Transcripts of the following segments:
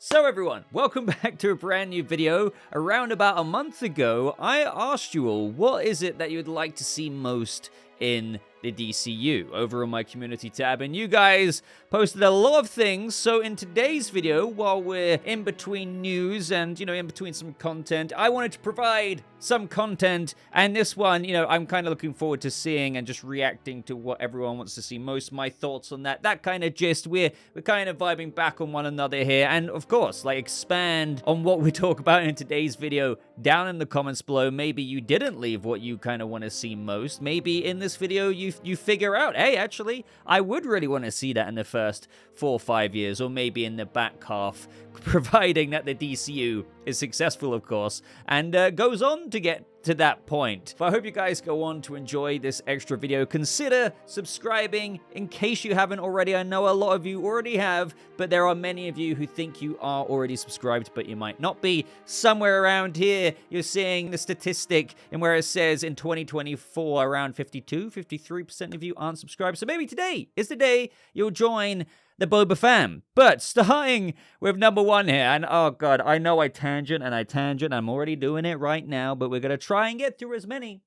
So everyone, welcome back to a brand new video. Around about a month ago, I asked you all, what is it that you'd like to see most in the DCU over on my community tab, and you guys posted a lot of things. So in today's video, while we're in between news and, in between some content, I wanted to provide some content, and this one, I'm kind of looking forward to seeing and just reacting to what everyone wants to see most, my thoughts on that kind of gist. We're kind of vibing back on one another here, and of course, expand on what we talk about in today's video down in the comments below. Maybe you didn't leave what you kind of want to see most. Maybe in this video, you figure out, hey, actually, I would really want to see that in the first 4 or 5 years, or maybe in the back half, providing that the DCU is successful, of course, and goes on to get to that point. So I hope you guys go on to enjoy this extra video. Consider subscribing in case you haven't already. I know a lot of you already have, but there are many of you who think you are already subscribed, but you might not be. Somewhere around here, you're seeing the statistic in where it says in 2024, around 53% of you aren't subscribed. So maybe today is the day you'll join the Boba fam. But starting with number one here, and oh god, I know I tangent, I'm already doing it right now, but we're gonna try and get through as many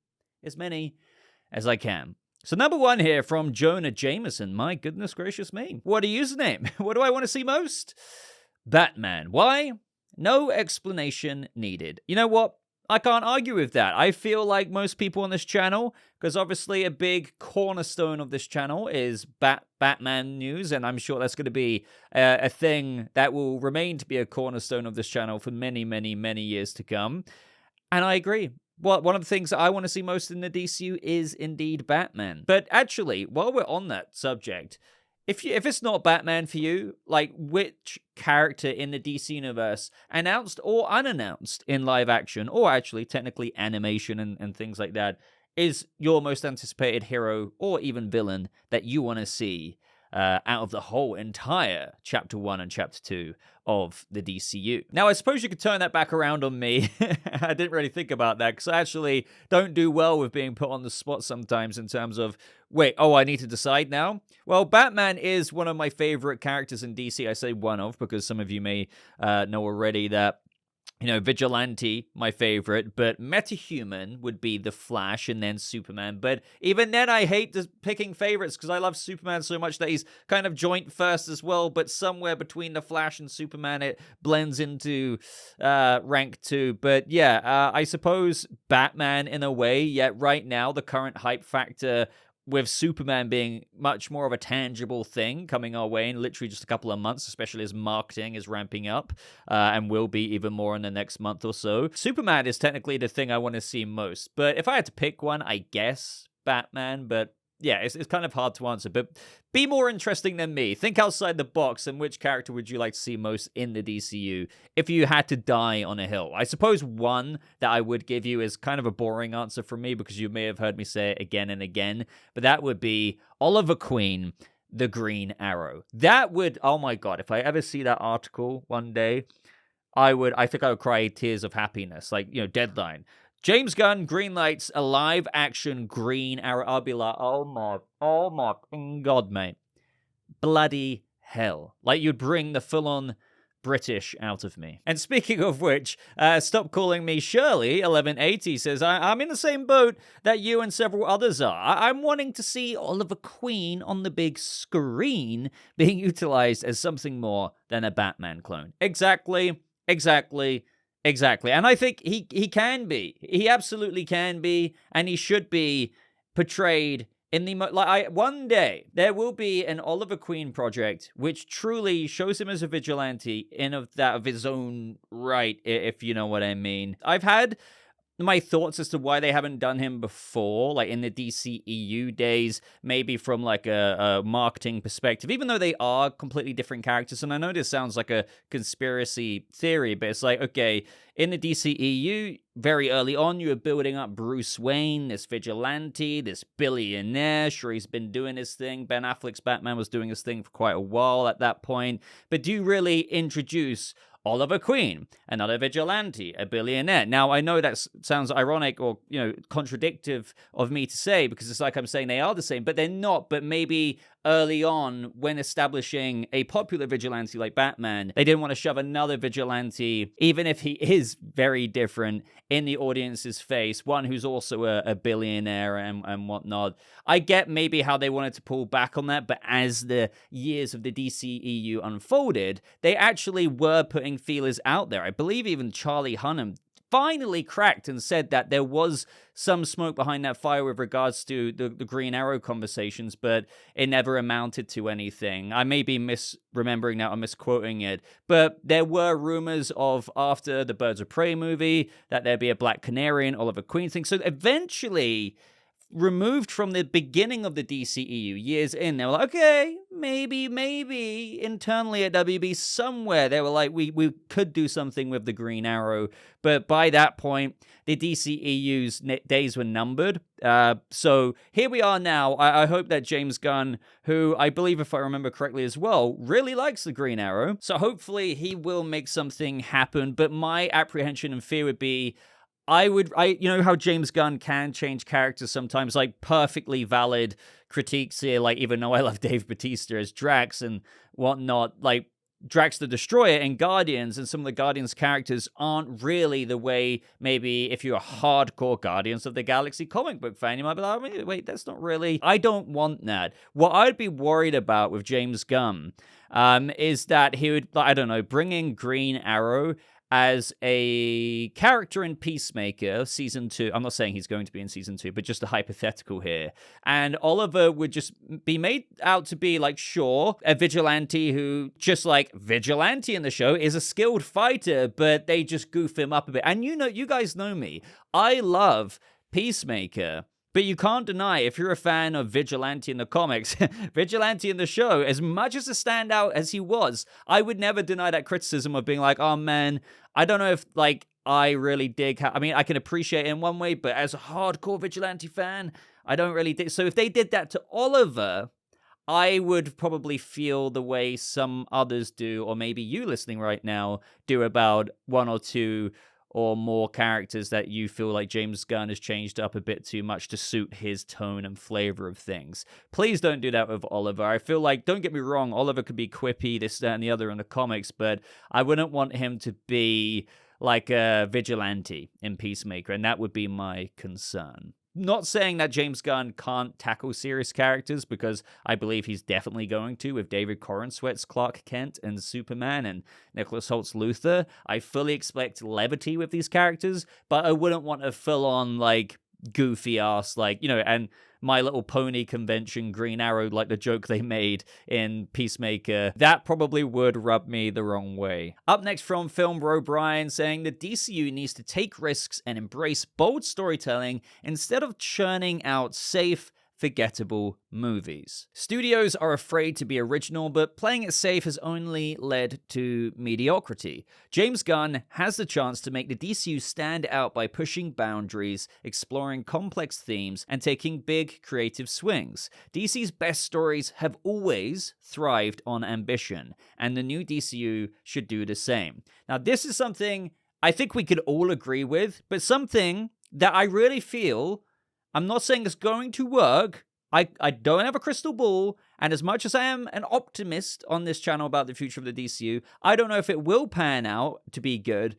as I can. So number one here from Jonah Jameson. My goodness gracious me. What a username. What do I want to see most? Batman. Why? No explanation needed. You know what? I can't argue with that. I feel like most people on this channel, because obviously a big cornerstone of this channel is Batman news, and I'm sure that's going to be a thing that will remain to be a cornerstone of this channel for many, many, many years to come. And I agree. Well, one of the things that I want to see most in the DCU is indeed Batman. But actually, while we're on that subject, if it's not Batman for you, which character in the DC Universe, announced or unannounced in live action, or actually technically animation and things like that, is your most anticipated hero or even villain that you want to see out of the whole entire Chapter 1 and Chapter 2 of the DCU? Now, I suppose you could turn that back around on me. I didn't really think about that, because I actually don't do well with being put on the spot sometimes in terms of, wait, I need to decide now? Well, Batman is one of my favorite characters in DC. I say one of, because some of you may know already that, Vigilante, my favorite, but Metahuman would be the Flash and then Superman. But even then, I hate picking favorites, because I love Superman so much that he's kind of joint first as well, but somewhere between the Flash and Superman, it blends into rank 2. But yeah, I suppose Batman in a way, yet right now, the current hype factor with Superman being much more of a tangible thing coming our way in literally just a couple of months, especially as marketing is ramping up, and will be even more in the next month or so. Superman is technically the thing I want to see most, but if I had to pick one, I guess Batman, but yeah, it's kind of hard to answer, but be more interesting than me. Think outside the box, and which character would you like to see most in the DCU if you had to die on a hill? I suppose one that I would give you is kind of a boring answer from me, because you may have heard me say it again and again, but that would be Oliver Queen, the Green Arrow. That would, oh my god, if I ever see that article one day, I think I would cry tears of happiness, Deadline. James Gunn greenlights a live-action Green Arrow. I'll be like, oh my god, mate. Bloody hell. You'd bring the full-on British out of me. And speaking of which, stop calling me Shirley, 1180 says, I'm in the same boat that you and several others are. I'm wanting to see Oliver Queen on the big screen being utilized as something more than a Batman clone. Exactly. And I think he can be. He absolutely can be, and he should be portrayed in the... one day, there will be an Oliver Queen project which truly shows him as a vigilante of his own right, if you know what I mean. I've had my thoughts as to why they haven't done him before, in the DCEU days, maybe from a marketing perspective, even though they are completely different characters. And I know this sounds like a conspiracy theory, but it's okay, in the DCEU, very early on, you were building up Bruce Wayne, this vigilante, this billionaire. Sure, he's been doing his thing. Ben Affleck's Batman was doing his thing for quite a while at that point. But do you really introduce Oliver Queen, another vigilante, a billionaire? Now, I know that sounds ironic or, contradictive of me to say, because it's like I'm saying they are the same, but they're not. But maybe early on when establishing a popular vigilante like Batman, they didn't want to shove another vigilante, even if he is very different, in the audience's face, one who's also a billionaire and whatnot. I get maybe how they wanted to pull back on that, but as the years of the DCEU unfolded, they actually were putting feelers out there. I believe even Charlie Hunnam finally cracked and said that there was some smoke behind that fire with regards to the Green Arrow conversations, but it never amounted to anything. I may be misremembering that or misquoting it, but there were rumors of, after the Birds of Prey movie, that there'd be a Black Canary and Oliver Queen thing. So eventually, removed from the beginning of the DCEU, years in, they were like, okay, maybe internally at WB somewhere, they were like, we could do something with the Green Arrow. But by that point, the DCEU's days were numbered. So here we are now. I hope that James Gunn, who I believe, if I remember correctly as well, really likes the Green Arrow. So hopefully he will make something happen. But my apprehension and fear would be, you know how James Gunn can change characters sometimes, like perfectly valid critiques here, like even though I love Dave Bautista as Drax and whatnot, like Drax the Destroyer in Guardians, and some of the Guardians characters aren't really the way maybe if you're a hardcore Guardians of the Galaxy comic book fan, you might be like, wait, that's not really, I don't want that. What I'd be worried about with James Gunn is that he would, I don't know, bring in Green Arrow as a character in Peacemaker season 2. I'm not saying he's going to be in season 2, but just a hypothetical here. And Oliver would just be made out to be like, sure, a vigilante who, just like Vigilante in the show, is a skilled fighter, but they just goof him up a bit. And you guys know me. I love Peacemaker. But you can't deny, if you're a fan of Vigilante in the comics, Vigilante in the show, as much as a standout as he was, I would never deny that criticism of being like, oh man, I don't know if, like, I really dig I mean, I can appreciate it in one way, but as a hardcore Vigilante fan, I don't really dig. So if they did that to Oliver, I would probably feel the way some others do, or maybe you listening right now do, about one or two or more characters that you feel like James Gunn has changed up a bit too much to suit his tone and flavor of things. Please don't do that with Oliver. I feel like, don't get me wrong, Oliver could be quippy, this, that, and the other in the comics, but I wouldn't want him to be like a vigilante in Peacemaker, and that would be my concern. Not saying that James Gunn can't tackle serious characters, because I believe he's definitely going to, with David Corenswet's Clark Kent and Superman and Nicholas Holt's Luthor. I fully expect levity with these characters, but I wouldn't want a full-on, like, goofy-ass, like, you know, and My Little Pony convention Green Arrow, like the joke they made in Peacemaker. That probably would rub me the wrong way. Up next from Film Bro Brian, saying the DCU needs to take risks and embrace bold storytelling instead of churning out safe, forgettable movies. Studios are afraid to be original, but playing it safe has only led to mediocrity. James Gunn has the chance to make the DCU stand out by pushing boundaries, exploring complex themes, and taking big creative swings. DC's best stories have always thrived on ambition, and the new DCU should do the same. Now, this is something I think we could all agree with, but something that I really feel, I'm not saying it's going to work. I don't have a crystal ball, and as much as I am an optimist on this channel about the future of the DCU, I don't know if it will pan out to be good.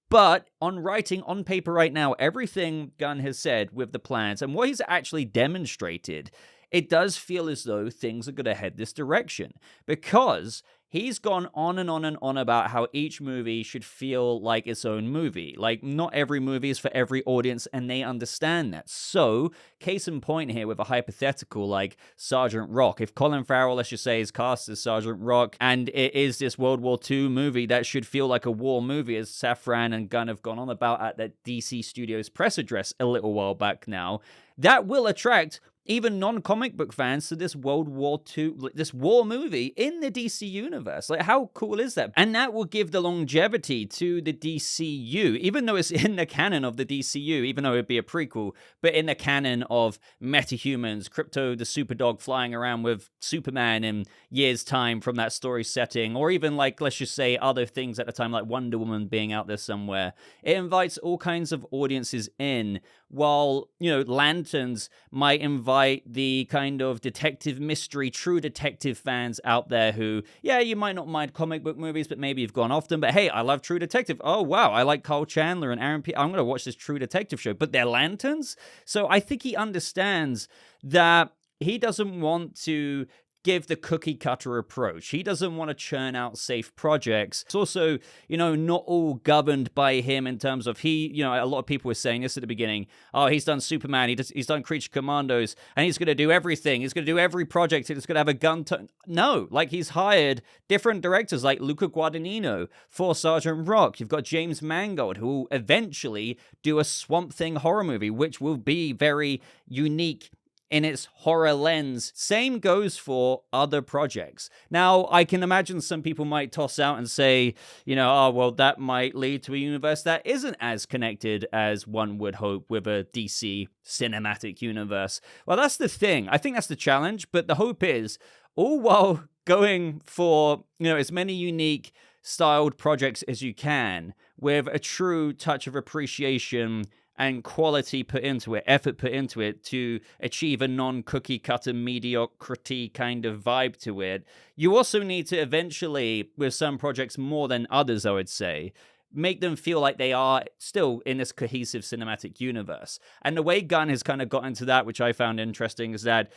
But on writing, on paper right now, everything Gunn has said with the plans and what he's actually demonstrated, it does feel as though things are going to head this direction, because he's gone on and on and on about how each movie should feel like its own movie. Like, not every movie is for every audience, and they understand that. So, case in point here with a hypothetical like Sergeant Rock. If Colin Farrell, let's just say, is cast as Sergeant Rock, and it is this World War II movie that should feel like a war movie, as Safran and Gunn have gone on about at the DC Studios press address a little while back now, that will attract even non-comic book fans to this World War II, this war movie in the DC universe. Like, how cool is that? And that will give the longevity to the DCU, even though it's in the canon of the DCU, even though it'd be a prequel, but in the canon of metahumans, Crypto the Superdog flying around with Superman in years' time from that story setting, or even, like, let's just say other things at the time, like Wonder Woman being out there somewhere. It invites all kinds of audiences in, while, you know, Lanterns might invite invite the kind of detective mystery, true detective fans out there who, yeah, you might not mind comic book movies, but maybe you've gone off them. But hey, I love True Detective. Oh, wow, I like Kyle Chandler and Aaron P. I'm going to watch this True Detective show. But they're lanterns? So I think he understands that he doesn't want to give the cookie cutter approach. He doesn't want to churn out safe projects. It's also, not all governed by him in terms of a lot of people were saying this at the beginning. Oh, he's done Superman. He's done Creature Commandos, and he's going to do everything. He's going to do every project. He's going to have a gun to... No, like he's hired different directors like Luca Guadagnino for Sergeant Rock. You've got James Mangold, who will eventually do a Swamp Thing horror movie, which will be very unique in its horror lens. Same goes for other projects. Now, I can imagine some people might toss out and say, that might lead to a universe that isn't as connected as one would hope with a DC cinematic universe. Well, that's the thing. I think that's the challenge, but the hope is, all while going for, as many unique styled projects as you can, with a true touch of appreciation and quality put into it, effort put into it to achieve a non-cookie cutter mediocrity kind of vibe to it. You also need to eventually, with some projects more than others, I would say, make them feel like they are still in this cohesive cinematic universe. And the way Gunn has kind of got into that, which I found interesting, is that,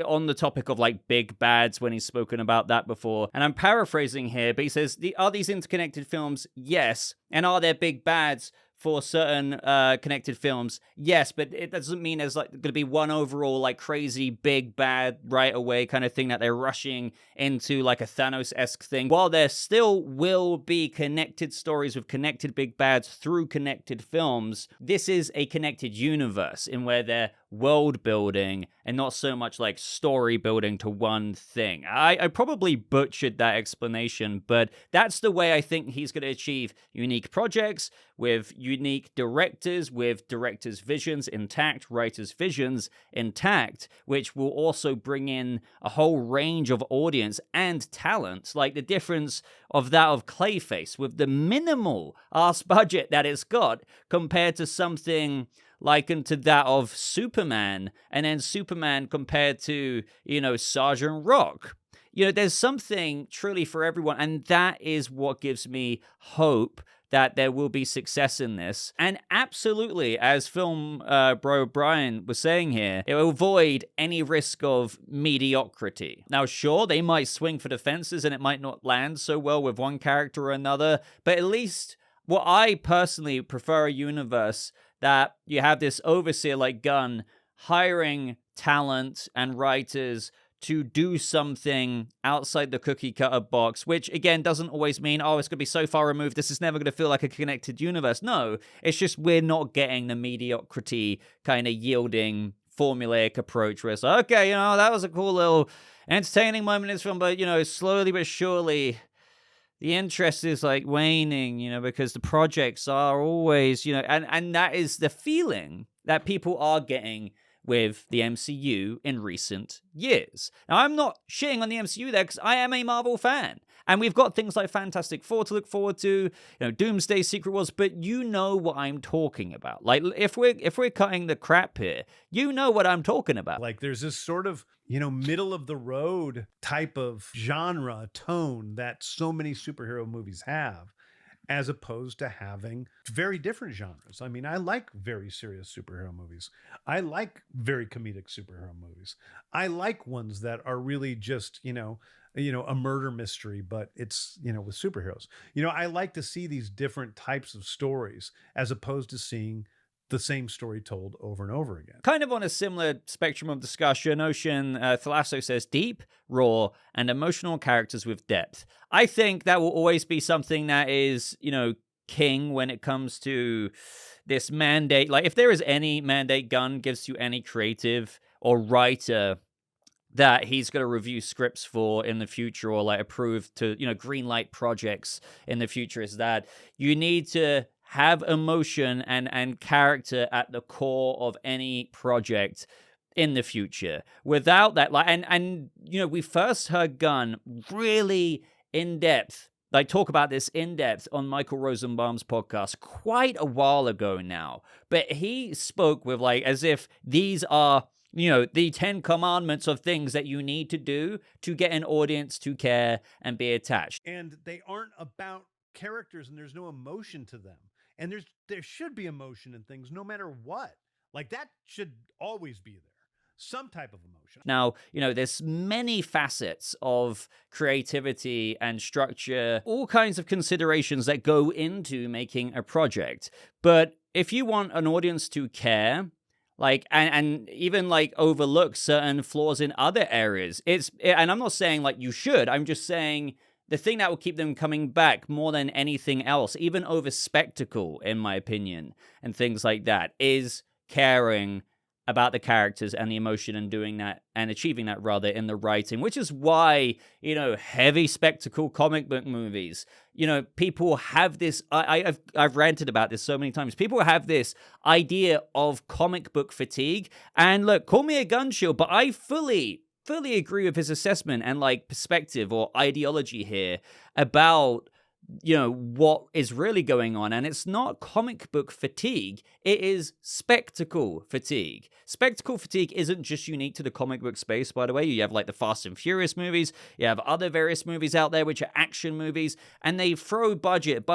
on the topic of like big bads, when he's spoken about that before, and I'm paraphrasing here, but he says, are these interconnected films? Yes. And are there big bads for certain connected films? Yes, but it doesn't mean there's like going to be one overall like crazy big bad right away kind of thing that they're rushing into like a Thanos-esque thing. While there still will be connected stories with connected big bads through connected films, this is a connected universe in where they're world building and not so much like story building to one thing. I probably butchered that explanation, but that's the way I think he's going to achieve unique projects with unique directors, with directors' visions intact, writers' visions intact, which will also bring in a whole range of audience and talent, like the difference of that of Clayface with the minimal ass budget that it's got compared to something likened to that of Superman, and then Superman compared to, Sergeant Rock. There's something truly for everyone, and that is what gives me hope that there will be success in this. And absolutely, as film bro Brian was saying here, it will avoid any risk of mediocrity. Now, sure, they might swing for the fences and it might not land so well with one character or another, but at least what I personally prefer a universe that you have this overseer like Gunn hiring talent and writers to do something outside the cookie cutter box, which again doesn't always mean, it's going to be so far removed, this is never going to feel like a connected universe. No, it's just we're not getting the mediocrity kind of yielding formulaic approach where it's like, okay, that was a cool little entertaining moment in this film, but, slowly but surely the interest is like waning, because the projects are always, and that is the feeling that people are getting with the MCU in recent years. Now, I'm not shitting on the MCU there because I am a Marvel fan. And we've got things like Fantastic Four to look forward to, Doomsday, Secret Wars, but you know what I'm talking about. Like, if we're cutting the crap here, you know what I'm talking about. Like, there's this sort of, middle of the road type of genre tone that so many superhero movies have, as opposed to having very different genres. I mean, I like very serious superhero movies. I like very comedic superhero movies. I like ones that are really just, a murder mystery, but it's, with superheroes. I like to see these different types of stories as opposed to seeing the same story told over and over again. Kind of on a similar spectrum of discussion, Ocean Thalasso says deep, raw, and emotional characters with depth. I think that will always be something that is, king when it comes to this mandate. Like, if there is any mandate Gunn gives to any creative or writer that he's going to review scripts for in the future or like approve to, green light projects in the future, is that you need to have emotion and character at the core of any project in the future. Without that, we first heard Gunn really in depth, talk about this in depth on Michael Rosenbaum's podcast quite a while ago now. But he spoke with as if these are the 10 commandments of things that you need to do to get an audience to care and be attached. And they aren't about characters, and there's no emotion to them. And there should be emotion in things no matter what. Like, that should always be there. Some type of emotion. Now, there's many facets of creativity and structure, all kinds of considerations that go into making a project. But if you want an audience to care, and even overlook certain flaws in other areas, and I'm not saying you should, I'm just saying the thing that will keep them coming back more than anything else, even over spectacle, in my opinion, and things like that, is caring about the characters and the emotion and doing that and achieving that rather in the writing, which is why, heavy spectacle comic book movies, people have this, I've ranted about this so many times. People have this idea of comic book fatigue, and look, call me a gun shield, but I fully agree with his assessment and perspective or ideology here about what is really going on. And it's not comic book fatigue, it is spectacle fatigue. Spectacle fatigue isn't just unique to the comic book space, by the way. You have the Fast and Furious movies, you have other various movies out there which are action movies, and they throw budget,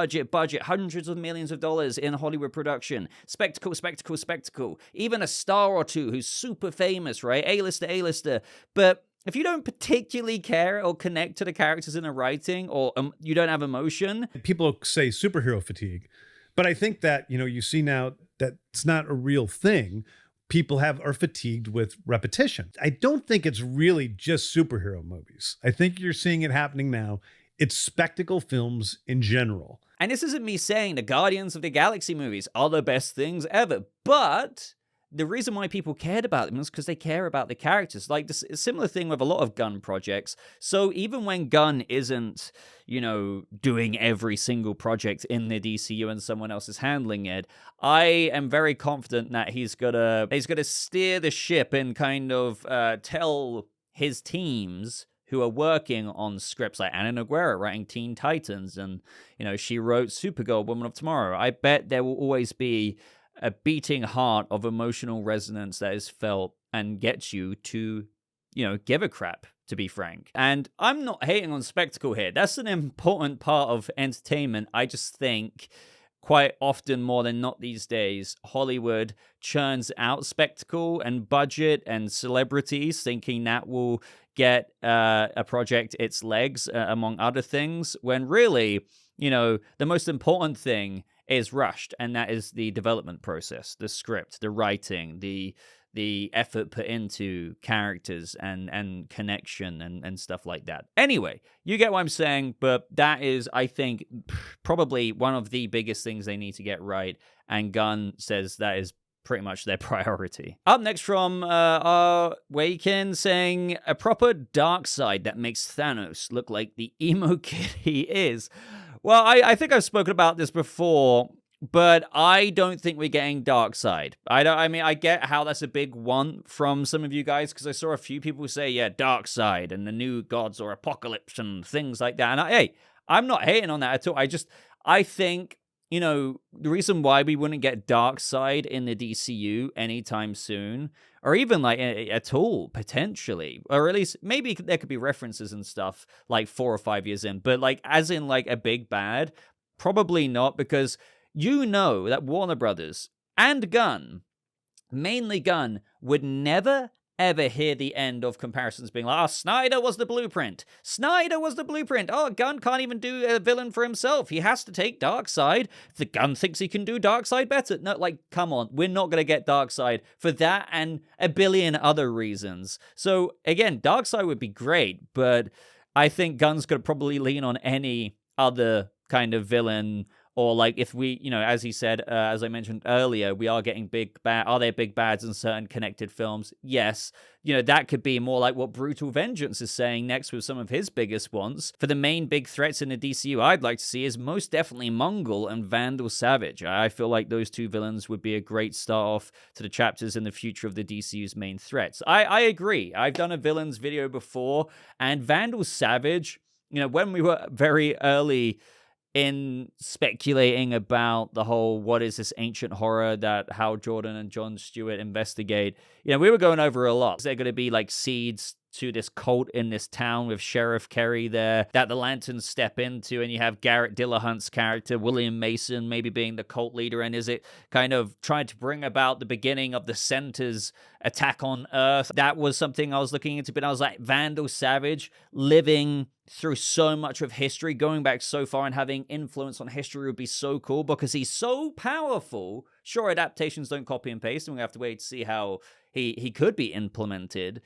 hundreds of millions of dollars in Hollywood production. Spectacle. Even a star or two who's super famous, right? A-lister. But if you don't particularly care or connect to the characters in the writing, or you don't have emotion. People say superhero fatigue, but I think that, you see now that it's not a real thing. People are fatigued with repetition. I don't think it's really just superhero movies. I think you're seeing it happening now. It's spectacle films in general. And this isn't me saying the Guardians of the Galaxy movies are the best things ever, but the reason why people cared about them is because they care about the characters. This similar thing with a lot of Gunn projects. So even when Gunn isn't, doing every single project in the DCU and someone else is handling it, I am very confident that he's gonna steer the ship and kind of tell his teams who are working on scripts like Anna Noguera writing Teen Titans, and she wrote Supergirl Woman of Tomorrow. I bet there will always be a beating heart of emotional resonance that is felt and gets you to, give a crap, to be frank. And I'm not hating on spectacle here. That's an important part of entertainment. I just think quite often, more than not these days, Hollywood churns out spectacle and budget and celebrities, thinking that will get a project its legs, among other things, when really, the most important thing is rushed, and that is the development process, the script, the writing, the effort put into characters and connection and stuff like that. Anyway, you get what I'm saying, but that is, I think, probably one of the biggest things they need to get right, and Gunn says that is pretty much their priority. Up next from our Waken, saying a proper Darkseid that makes Thanos look like the emo kid he is. Well, I think I've spoken about this before, but I don't think we're getting Darkseid. I get how that's a big want from some of you guys, because I saw a few people say, yeah, Darkseid and the new gods or apocalypse and things like that. And I'm not hating on that at all. I think, the reason why we wouldn't get Darkseid in the DCU anytime soon, or even at all, potentially, or at least maybe there could be references and stuff 4 or 5 years in, but as in a big bad, probably not, because that Warner Brothers and Gunn, mainly Gunn, would never ever hear the end of comparisons being Snyder was the blueprint. Oh, Gunn can't even do a villain for himself. He has to take Darkseid. The Gunn thinks he can do Darkseid better. No, come on. We're not going to get Darkseid for that and a billion other reasons. So, again, Darkseid would be great, but I think Gunn's going to probably lean on any other kind of villain. Or if we, as he said, as I mentioned earlier, we are getting are there big bads in certain connected films? Yes. That could be more like what Brutal Vengeance is saying next with some of his biggest ones. For the main big threats in the DCU I'd like to see is most definitely Mongol and Vandal Savage. I feel like those two villains would be a great start off to the chapters in the future of the DCU's main threats. I agree. I've done a villains video before, and Vandal Savage, when we were very early in speculating about the whole, what is this ancient horror that Hal Jordan and Jon Stewart investigate. We were going over a lot. Is there going to be like seeds to this cult in this town with Sheriff Kerry there that the Lanterns step into, and you have Garrett Dillahunt's character, William Mason, maybe being the cult leader, and is it kind of trying to bring about the beginning of the Center's attack on Earth? That was something I was looking into, but I was like, Vandal Savage living through so much of history, going back so far and having influence on history would be so cool because he's so powerful. Sure, adaptations don't copy and paste, and we have to wait to see how he could be implemented.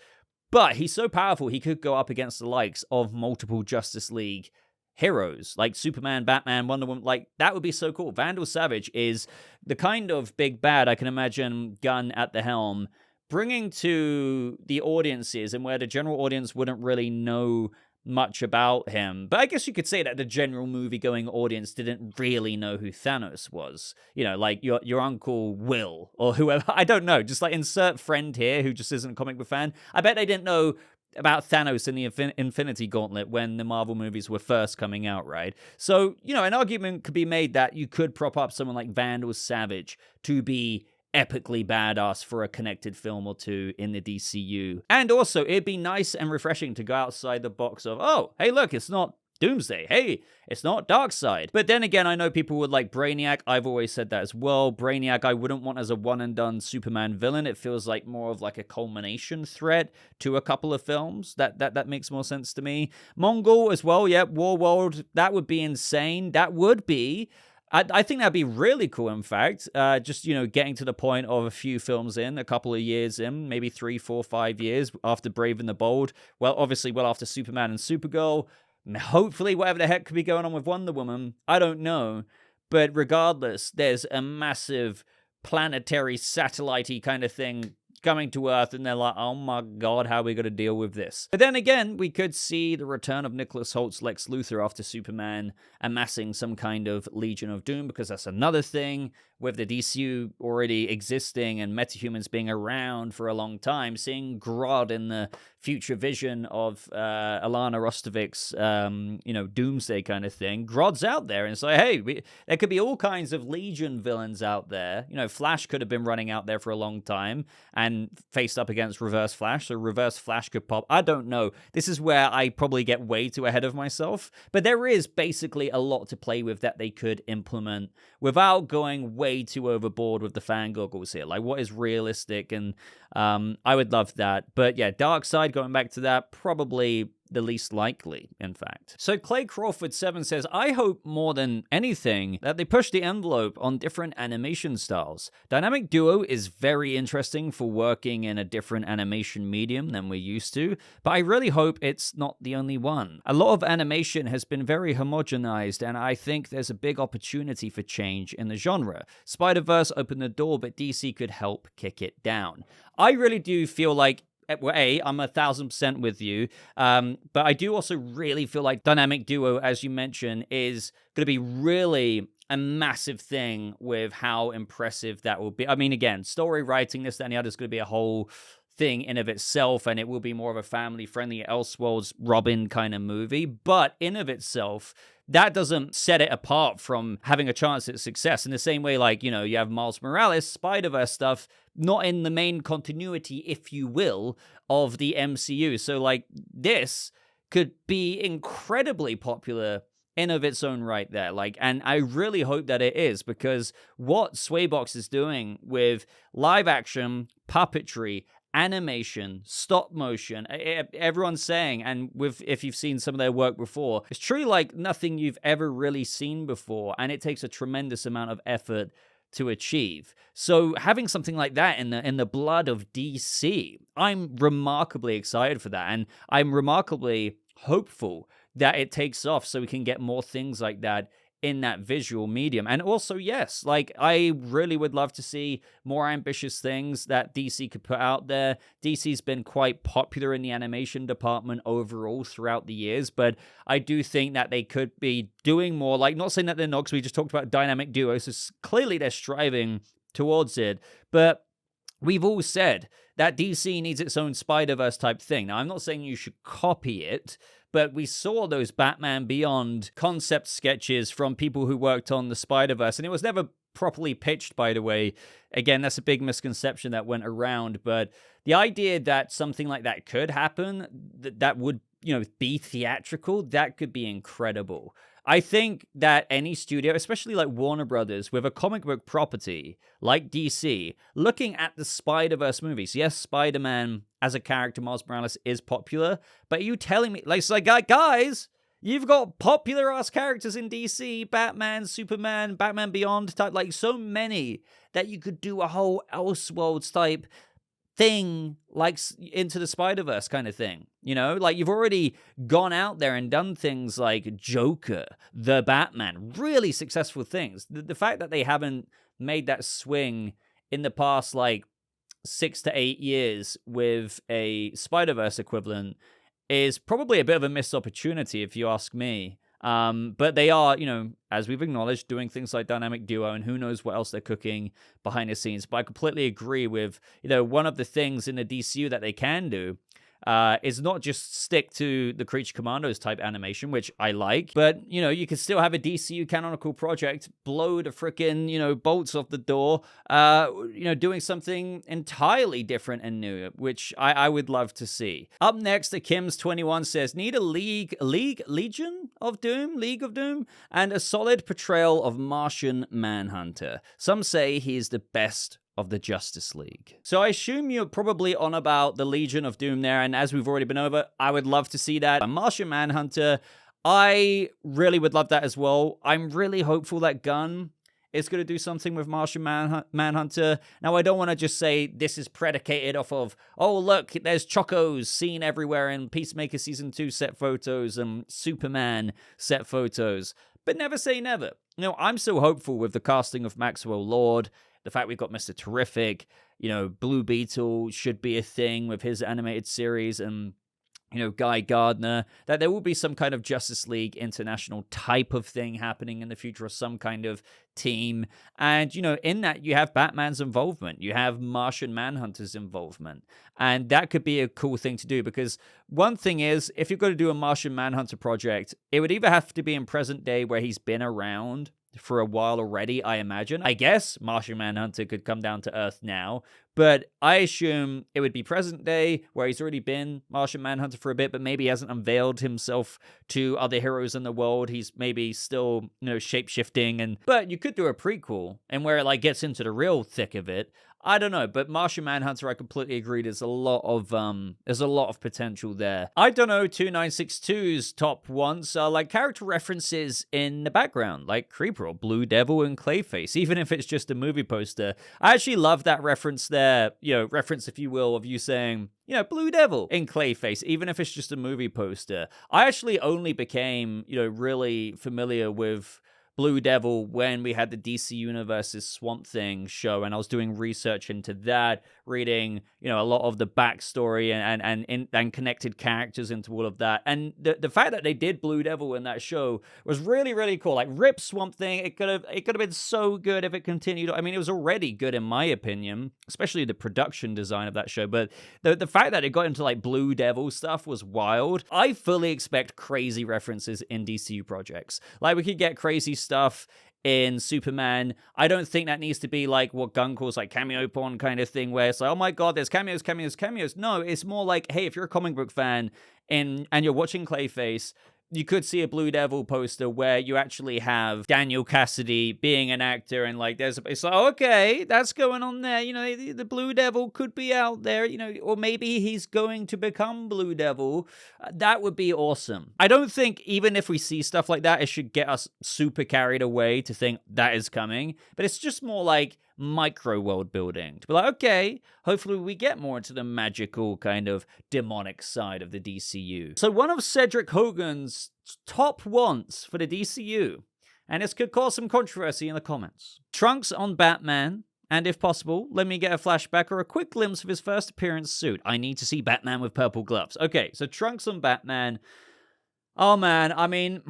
But he's so powerful, he could go up against the likes of multiple Justice League heroes, like Superman, Batman, Wonder Woman. Like, that would be so cool. Vandal Savage is the kind of big bad I can imagine Gunn at the helm bringing to the audiences, and where the general audience wouldn't really know much about him. But I guess you could say that the general movie-going audience didn't really know who Thanos was. Like your Uncle Will or whoever. I don't know. Just like insert friend here who just isn't a comic book fan. I bet they didn't know about Thanos in the Infinity Gauntlet when the Marvel movies were first coming out, right? So, an argument could be made that you could prop up someone like Vandal Savage to be epically badass for a connected film or two in the DCU. And also, it'd be nice and refreshing to go outside the box of, oh, hey, look, it's not Doomsday. Hey, it's not Darkseid. But then again, I know people would like Brainiac. I've always said that as well. Brainiac, I wouldn't want as a one-and-done Superman villain. It feels like more of like a culmination threat to a couple of films. That makes more sense to me. Mongol as well, yeah, Warworld, that would be insane. That would be... I think that'd be really cool, in fact. Just, getting to the point of a few films in, a couple of years in, maybe 3, 4, 5 years after Brave and the Bold. Well, obviously, after Superman and Supergirl. Hopefully, whatever the heck could be going on with Wonder Woman. I don't know. But regardless, there's a massive planetary satellite-y kind of thing coming to Earth, and they're like, oh my god, how are we going to deal with this? But then again, we could see the return of Nicholas Holt's Lex Luthor after Superman amassing some kind of Legion of Doom, because that's another thing with the DCU already existing and metahumans being around for a long time. Seeing Grodd in the future vision of Alana Rostovic's, Doomsday kind of thing. Grodd's out there, and it's like, hey, there could be all kinds of Legion villains out there. Flash could have been running out there for a long time and faced up against Reverse Flash, so Reverse Flash could pop. I don't know. This is where I probably get way too ahead of myself, but there is basically a lot to play with that they could implement without going way too overboard with the fan goggles here. Like, what is realistic? And I would love that. But yeah, Darkseid, going back to that, probably the least likely, in fact. So Clay Crawford 7 says, I hope more than anything that they push the envelope on different animation styles. Dynamic Duo is very interesting for working in a different animation medium than we're used to, but I really hope it's not the only one. A lot of animation has been very homogenized, and I think there's a big opportunity for change in the genre. Spider-Verse opened the door, but DC could help kick it down. I really do feel like, I'm 1,000% with you, but I do also really feel like Dynamic Duo, as you mentioned, is going to be really a massive thing with how impressive that will be. I mean, again, story writing, this, that, and the other is going to be a whole thing in of itself, and it will be more of a family-friendly Elseworlds Robin kind of movie, but in of itself, that doesn't set it apart from having a chance at success. In the same way, like, you have Miles Morales, Spider-Verse stuff, not in the main continuity, if you will, of the MCU. So, like, this could be incredibly popular in of its own right there. Like, and I really hope that it is, because what Swaybox is doing with live action, puppetry, animation, stop motion, everyone's saying, and if you've seen some of their work before, it's truly like nothing you've ever really seen before, and it takes a tremendous amount of effort to achieve. So having something like that in the blood of DC, I'm remarkably excited for that, and I'm remarkably hopeful that it takes off so we can get more things like that in that visual medium. And also, yes, like, I really would love to see more ambitious things that DC could put out there. DC's been quite popular in the animation department overall throughout the years, but I do think that they could be doing more. Like, not saying that they're not, because we just talked about Dynamic Duo, so clearly they're striving towards it, but we've all said that DC needs its own Spider-Verse type thing. Now, I'm not saying you should copy it, but we saw those Batman Beyond concept sketches from people who worked on the Spider-Verse, and it was never properly pitched, by the way. Again, that's a big misconception that went around, but the idea that something like that could happen, that would, be theatrical, that could be incredible. I think that any studio, especially like Warner Brothers, with a comic book property like DC, looking at the Spider-Verse movies, yes, Spider-Man as a character, Miles Morales, is popular, but are you telling me, like guys, you've got popular-ass characters in DC, Batman, Superman, Batman Beyond type, like so many that you could do a whole Elseworlds type thing, like Into the Spider-Verse kind of thing, like you've already gone out there and done things like Joker, the Batman, really successful things. The fact that they haven't made that swing in the past like 6 to 8 years with a Spider-Verse equivalent is probably a bit of a missed opportunity, if you ask me. But they are, as we've acknowledged, doing things like Dynamic Duo, and who knows what else they're cooking behind the scenes. But I completely agree with, one of the things in the DCU that they can do is not just stick to the Creature Commandos type animation, which I like, but, you can still have a DCU canonical project, blow the frickin', bolts off the door, doing something entirely different and new, which I would love to see. Up next, Kim's21 says, need a Legion of Doom, League of Doom, and a solid portrayal of Martian Manhunter. Some say he is the best of the Justice League. So I assume you're probably on about the Legion of Doom there, and as we've already been over, I would love to see that. A Martian Manhunter, I really would love that as well. I'm really hopeful that Gunn is going to do something with Martian Manhunter. Now, I don't want to just say this is predicated off of, oh, look, there's Chocos seen everywhere in Peacemaker Season 2 set photos and Superman set photos, but never say never. I'm so hopeful with the casting of Maxwell Lord. The fact we've got Mr. Terrific, Blue Beetle should be a thing with his animated series, and, Guy Gardner, that there will be some kind of Justice League International type of thing happening in the future, or some kind of team. And, in that you have Batman's involvement, you have Martian Manhunter's involvement. And that could be a cool thing to do, because one thing is, if you're going to do a Martian Manhunter project, it would either have to be in present day where he's been around for a while already, I imagine. I guess Martian Manhunter could come down to Earth now, but I assume it would be present day where he's already been Martian Manhunter for a bit, but maybe he hasn't unveiled himself to other heroes in the world. He's maybe still, shape-shifting, but you could do a prequel and where it gets into the real thick of it. I don't know, but Martian Manhunter, I completely agree. There's a lot of potential there. I don't know, 2962's top ones are character references in the background, like Creeper or Blue Devil and Clayface, even if it's just a movie poster. I actually love that reference there, reference, if you will, of you saying, Blue Devil in Clayface, even if it's just a movie poster. I actually only became, really familiar with Blue Devil when we had the DC Universe's Swamp Thing show, and I was doing research into that, reading, a lot of the backstory and connected characters into all of that. And the fact that they did Blue Devil in that show was really, really cool. Rip Swamp Thing, it could have been so good if it continued. I mean, it was already good in my opinion, especially the production design of that show. But the fact that it got into Blue Devil stuff was wild. I fully expect crazy references in DCU projects. We could get crazy stuff in Superman. I don't think that needs to be what Gunn calls cameo porn kind of thing, where it's oh my god, there's cameos. No, it's more hey, if you're a comic book fan and you're watching Clayface, you could see a Blue Devil poster where you actually have Daniel Cassidy being an actor, and it's okay, that's going on there. The Blue Devil could be out there, or maybe he's going to become Blue Devil. That would be awesome. I don't think even if we see stuff like that, it should get us super carried away to think that is coming, but it's just more micro world building to be okay, hopefully we get more into the magical kind of demonic side of the DCU. So one of Cedric Hogan's top wants for the DCU, and this could cause some controversy in the comments: Trunks on Batman, and if possible, let me get a flashback or a quick glimpse of his first appearance suit. I need to see Batman with purple gloves. Okay, so Trunks on Batman. Oh man, I mean,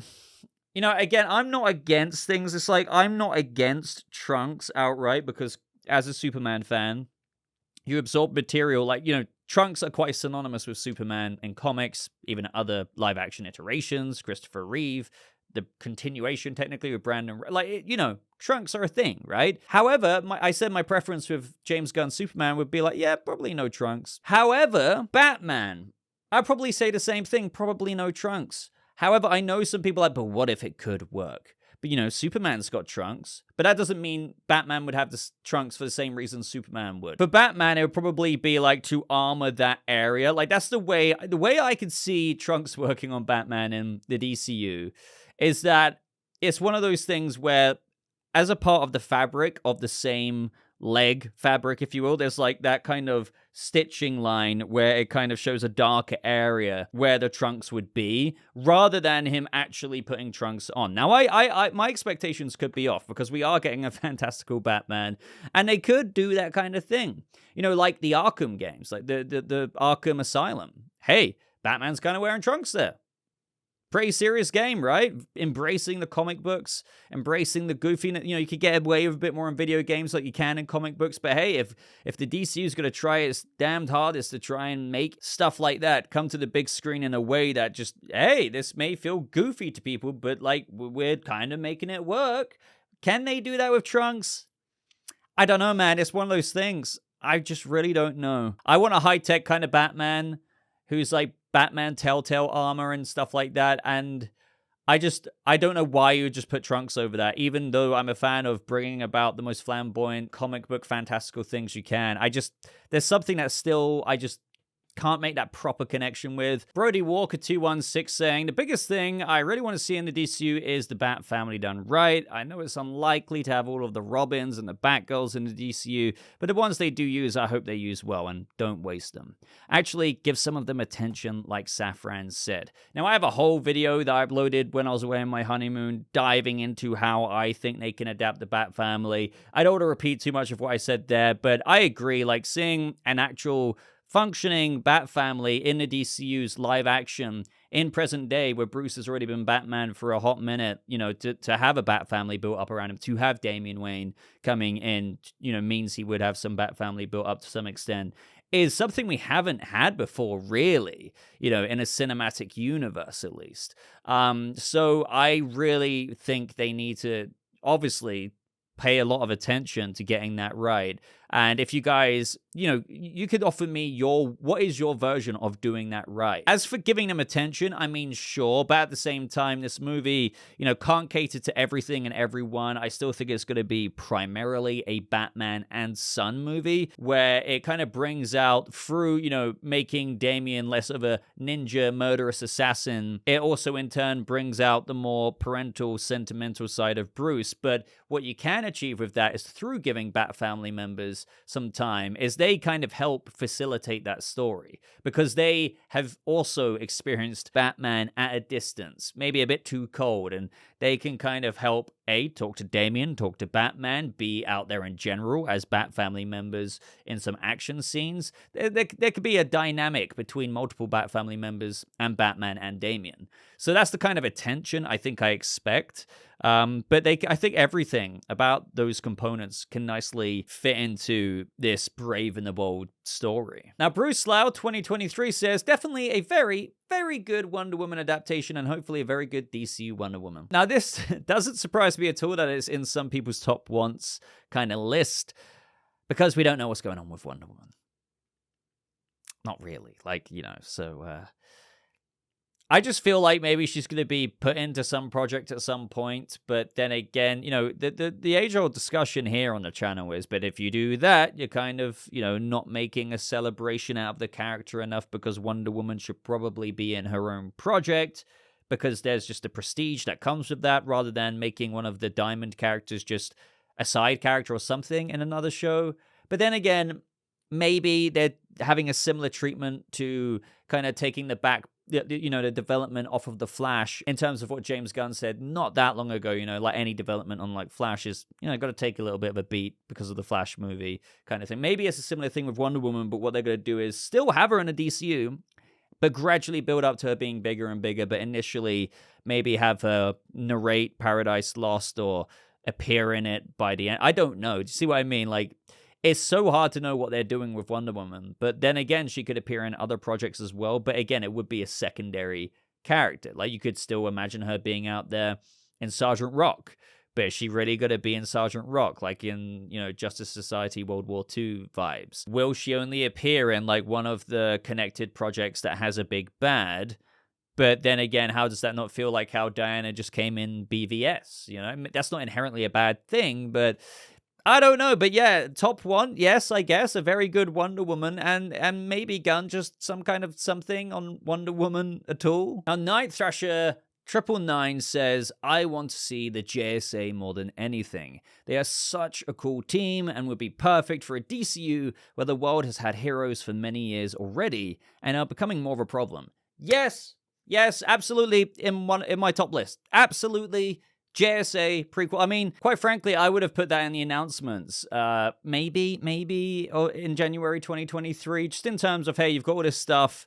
again, I'm not against things. It's I'm not against Trunks outright, because as a Superman fan, you absorb material like, Trunks are quite synonymous with Superman in comics, even other live-action iterations, Christopher Reeve, the continuation technically with Brandon, Trunks are a thing, right? However, I said my preference with James Gunn Superman would be like, yeah, probably no Trunks. However, Batman, I'd probably say the same thing, probably no Trunks. However, I know some people are like, but what if it could work? But, Superman's got trunks. But that doesn't mean Batman would have the trunks for the same reason Superman would. For Batman, it would probably be like to armor that area. Like, that's the way I could see trunks working on Batman in the DCU is that it's one of those things where, as a part of the fabric of the same leg fabric, if you will, there's like that kind of stitching line where it kind of shows a darker area where the trunks would be, rather than him actually putting trunks on. Now, I my expectations could be off because we are getting a fantastical Batman, and they could do that kind of thing. Like the Arkham games, like the Arkham Asylum. Hey, Batman's kind of wearing trunks there. Pretty serious game, right? Embracing the comic books, embracing the goofiness. You could get away with a bit more in video games like you can in comic books. But hey, if the DCU is going to try its damned hardest to try and make stuff like that come to the big screen in a way that just, hey, this may feel goofy to people, but like we're kind of making it work. Can they do that with Trunks? I don't know, man. It's one of those things. I just really don't know. I want a high-tech kind of Batman who's like Batman Telltale armor and stuff like that, and I don't know why you would just put Trunks over that, even though I'm a fan of bringing about the most flamboyant comic book fantastical things you can. There's something that still, I just can't make that proper connection with. Brody Walker 216 saying, the biggest thing I really want to see in the DCU is the Bat family done right. I know it's unlikely to have all of the Robins and the Batgirls in the DCU, but the ones they do use, I hope they use well and don't waste them. Actually, give some of them attention like Safran said. Now, I have a whole video that I uploaded when I was away on my honeymoon diving into how I think they can adapt the Bat family. I don't want to repeat too much of what I said there, but I agree, like seeing an actual functioning Bat family in the DCU's live action in present day, where Bruce has already been Batman for a hot minute, to have a Bat family built up around him, to have Damian Wayne coming in, means he would have some Bat family built up to some extent, is something we haven't had before, really, in a cinematic universe, at least. So I really think they need to, obviously, pay a lot of attention to getting that right. And if you guys, you could offer me what is your version of doing that right? As for giving them attention, I mean, sure, but at the same time, this movie, can't cater to everything and everyone. I still think it's going to be primarily a Batman and Son movie, where it kind of brings out through, making Damian less of a ninja murderous assassin. It also in turn brings out the more parental, sentimental side of Bruce. But what you can achieve with that is through giving Bat family members some time, is they kind of help facilitate that story, because they have also experienced Batman at a distance, maybe a bit too cold, and they can kind of help talk to Damian, talk to Batman, be out there in general as Bat family members in some action scenes. There could be a dynamic between multiple Bat family members and Batman and Damian. So that's the kind of attention I think I expect. But I think everything about those components can nicely fit into this Brave and the Bold story. Now, Bruce Lau 2023 says, definitely a very, very good Wonder Woman adaptation, and hopefully a very good DCU Wonder Woman. Now, this doesn't surprise me at all that it's in some people's top wants kind of list, because we don't know what's going on with Wonder Woman. Not really. So I just feel like maybe she's going to be put into some project at some point, but then again, the age-old discussion here on the channel is, but if you do that, you're kind of, not making a celebration out of the character enough, because Wonder Woman should probably be in her own project, because there's just the prestige that comes with that, rather than making one of the Diamond characters just a side character or something in another show. But then again, maybe they're having a similar treatment to kind of taking the development off of the Flash, in terms of what James Gunn said not that long ago, like any development on like Flash is, got to take a little bit of a beat because of the Flash movie kind of thing. Maybe it's a similar thing with Wonder Woman, but what they're going to do is still have her in a DCU, but gradually build up to her being bigger and bigger, but initially maybe have her narrate Paradise Lost or appear in it by the end. I don't know. Do you see what I mean? Like, it's so hard to know what they're doing with Wonder Woman. But then again, she could appear in other projects as well. But again, it would be a secondary character. Like, you could still imagine her being out there in Sergeant Rock. But is she really going to be in Sergeant Rock, like in, you know, Justice Society World War II vibes? Will she only appear in, like, one of the connected projects that has a big bad? But then again, how does that not feel like how Diana just came in BVS? You know, that's not inherently a bad thing, but I don't know. But yeah, top one, yes, I guess, a very good Wonder Woman, and maybe Gunn just some kind of something on Wonder Woman at all. Now, Night Thrasher 999 says, I want to see the JSA more than anything. They are such a cool team and would be perfect for a DCU where the world has had heroes for many years already and are becoming more of a problem. Yes, absolutely, in my top list. Absolutely, JSA prequel. I mean, quite frankly, I would have put that in the announcements. Maybe or in January 2023, just in terms of, hey, you've got all this stuff,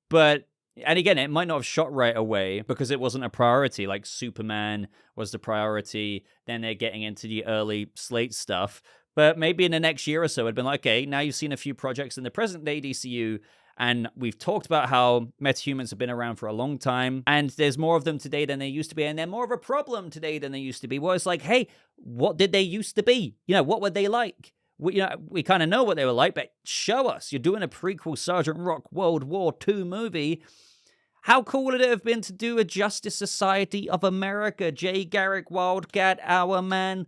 but, and again, it might not have shot right away because it wasn't a priority. Like, Superman was the priority, then they're getting into the early slate stuff. But maybe in the next year or so, it'd been like, okay, now you've seen a few projects in the present-day DCU, and we've talked about how metahumans have been around for a long time, and there's more of them today than there used to be, and they're more of a problem today than they used to be. Well, it's like, hey, what did they used to be? You know, what were they like? We kind of know what they were like, but show us. You're doing a prequel Sergeant Rock World War II movie. How cool would it have been to do a Justice Society of America? Jay Garrick, Wildcat, Our Man.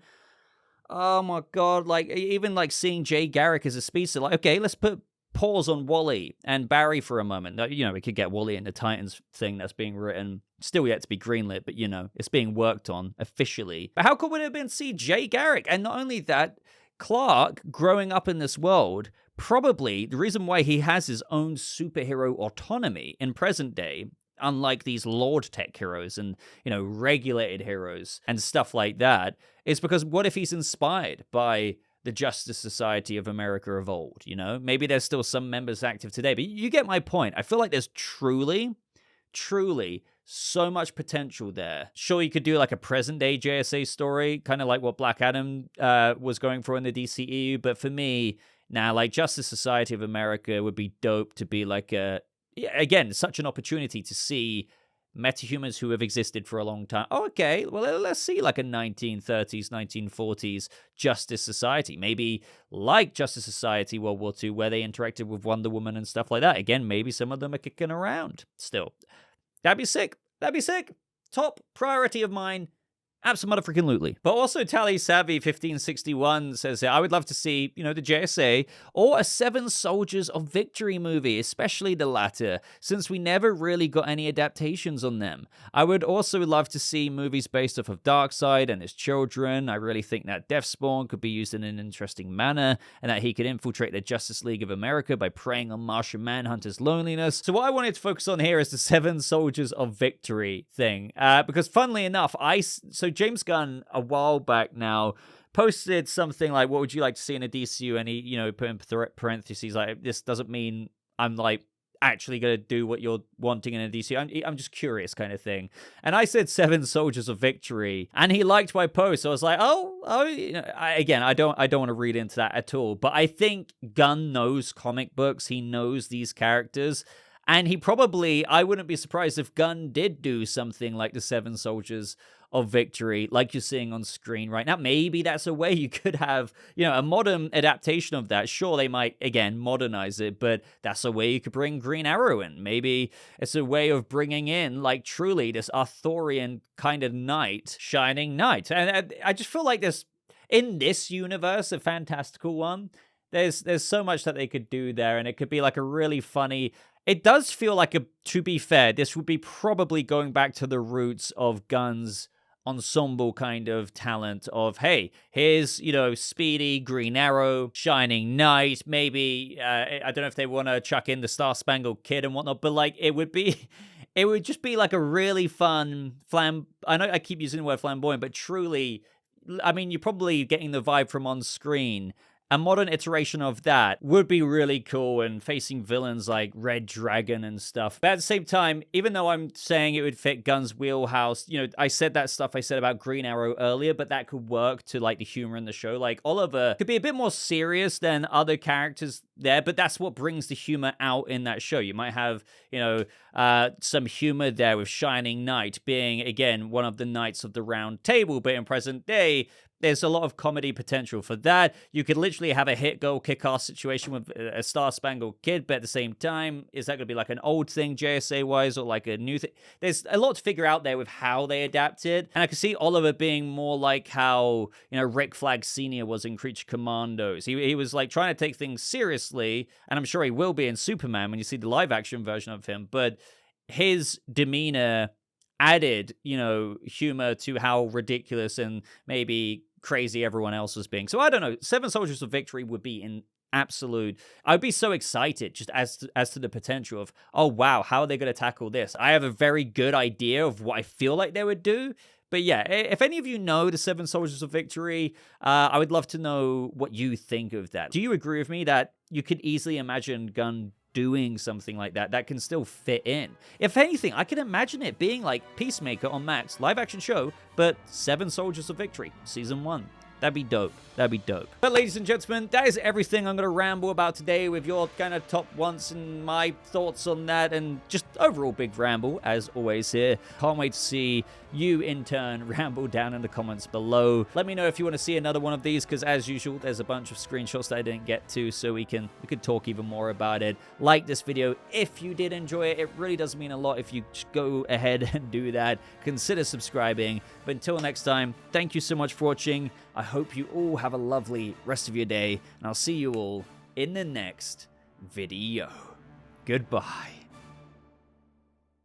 Oh my God, like, even like seeing Jay Garrick as a speedster, like, okay, let's put pause on Wally and Barry for a moment. You know, we could get Wally in the Titans thing that's being written. Still yet to be greenlit, but, you know, it's being worked on officially. But how cool would it have been to see Jay Garrick? And not only that, Clark, growing up in this world, probably the reason why he has his own superhero autonomy in present day, unlike these Lord Tech heroes and, you know, regulated heroes and stuff like that, is because what if he's inspired by the Justice Society of America of old, you know? Maybe there's still some members active today, but you get my point. I feel like there's truly so much potential there. Sure, you could do like a present-day JSA story, kind of like what Black Adam was going for in the DCEU, but for me, now, like, Justice Society of America would be dope to be like again, such an opportunity to see metahumans who have existed for a long time. Oh, okay, well, let's see like a 1930s, 1940s Justice Society. Maybe like Justice Society World War II, where they interacted with Wonder Woman and stuff like that. Again, maybe some of them are kicking around still. That'd be sick. Top priority of mine. Absolutely. But also Tally Savvy 1561 says, I would love to see, you know, the JSA or a Seven Soldiers of Victory movie, especially the latter, since we never really got any adaptations on them. I would also love to see movies based off of Darkseid and his children. I really think that Deathspawn could be used in an interesting manner and that he could infiltrate the Justice League of America by preying on Martian Manhunter's loneliness. So what I wanted to focus on here is the Seven Soldiers of Victory thing. Because funnily enough, so James Gunn, a while back now, posted something like, what would you like to see in a DCU? And he, you know, put in parentheses, like, this doesn't mean I'm, like, actually going to do what you're wanting in a DCU. I'm just curious kind of thing. And I said Seven Soldiers of Victory, and he liked my post. So I was like, you know, I don't want to read into that at all. But I think Gunn knows comic books. He knows these characters. And he probably, I wouldn't be surprised if Gunn did do something like the Seven Soldiers of Victory, like you're seeing on screen right now. Maybe that's a way you could have, you know, a modern adaptation of that. Sure, they might, again, modernize it, but that's a way you could bring Green Arrow in. Maybe it's a way of bringing in, like, truly this Arthurian kind of knight, shining knight. And I just feel like there's, in this universe, a fantastical one, there's so much that they could do there, and it could be like a really funny... It does feel like, to be fair, this would be probably going back to the roots of Gunn's ensemble kind of talent of, hey, here's, you know, Speedy, Green Arrow, Shining Knight, maybe, I don't know if they want to chuck in the Star Spangled Kid and whatnot, but, like, it would just be like a really fun, I know I keep using the word flamboyant, but truly, I mean, you're probably getting the vibe from on screen, a modern iteration of that would be really cool, and facing villains like Red Dragon and stuff. But at the same time, even though I'm saying it would fit Gunn's wheelhouse, you know, I said that stuff I said about Green Arrow earlier, but that could work to like the humor in the show. Like Oliver could be a bit more serious than other characters there, but that's what brings the humor out in that show. You might have, you know, some humor there with Shining Knight being, again, one of the Knights of the Round Table, but in present day, there's a lot of comedy potential for that. You could literally have a hit girl kick-ass situation with a Star-Spangled Kid, but at the same time, is that going to be like an old thing JSA-wise or like a new thing? There's a lot to figure out there with how they adapted. And I could see Oliver being more like how, you know, Rick Flag Sr. was in Creature Commandos. He was like trying to take things seriously, and I'm sure he will be in Superman when you see the live-action version of him, but his demeanor added, you know, humor to how ridiculous and maybe crazy everyone else was being. So I don't know. Seven Soldiers of Victory would be in absolute. I'd be so excited just as to the potential of, oh wow, how are they going to tackle this? I have a very good idea of what I feel like they would do. But yeah, if any of you know the Seven Soldiers of Victory, I would love to know what you think of that. Do you agree with me that you could easily imagine Gunn doing something like that can still fit in? If anything, I can imagine it being like Peacemaker on Max live action show, but Seven Soldiers of Victory season 1. That'd be dope. That'd be dope. But ladies and gentlemen, that is everything I'm going to ramble about today with your kind of top ones and my thoughts on that, and just overall big ramble as always here. Can't wait to see you in turn ramble down in the comments below. Let me know if you want to see another one of these, because as usual, there's a bunch of screenshots that I didn't get to, so we could talk even more about it. Like this video if you did enjoy it. It really does mean a lot if you just go ahead and do that. Consider subscribing. But until next time, thank you so much for watching. I hope you all have a lovely rest of your day, and I'll see you all in the next video. Goodbye.